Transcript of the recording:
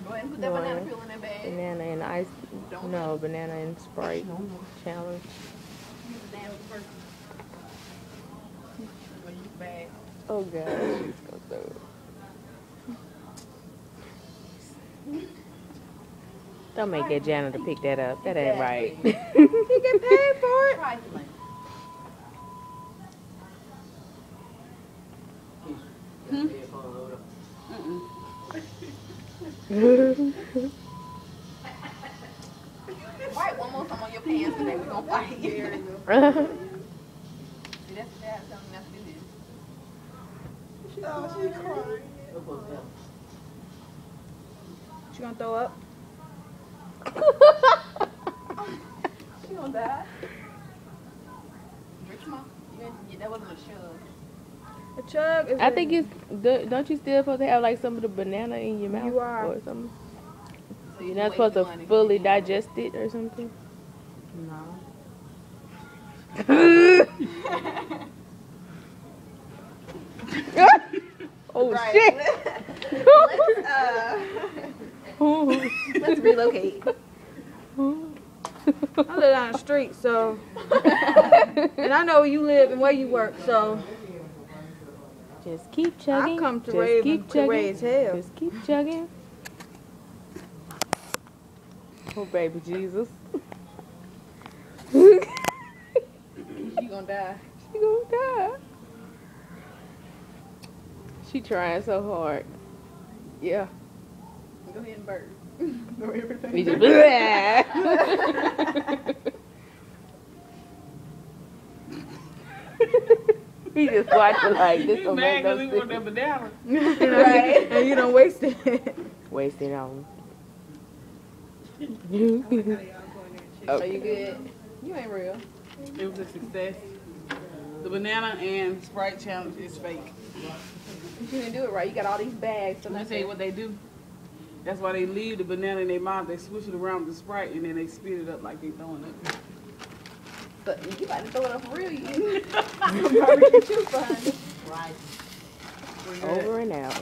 Go ahead and put that banana peel in that bag. Banana and ice. Don't No, banana and Sprite challenge. use the damn first. Or use the bag. Oh God, she's gonna throw it. Don't make that janitor pick that up. That ain't right. He get paid for it. Trifling. Right, one more time on your pants today. We're gonna fight here. See, that's the dad telling me not to do this. Oh, she crying. She gonna throw up? She gonna die. Drink some more. Yeah, that wasn't a shove. A chug is I think it's. Don't you still supposed to have like some of the banana in your mouth You are. or something? So You're not supposed to fully digest it or something? No. Oh Right. shit! Let's relocate. I live down the street, so. And I know where you live and where you work, so. Just keep chugging. I come to Just Raven keep to chugging. raise hell. Just keep chugging. Oh baby Jesus. She gonna die. She gonna die. She trying so hard. Yeah. Go ahead and burp. Go everything. We just we just watch it like this. Don't make no sense. banana. Right. And you don't waste it. Waste it on. Are you good? You ain't real. It was a success. The banana and Sprite challenge is fake. You didn't do it right. You got all these bags. So Let me tell you what they do. That's why they leave the banana in their mouth. They swish it around with the Sprite and then they spit it up like they throwing it. But you about to throw it up for real, you. Barbecue juice behind it. Over and out.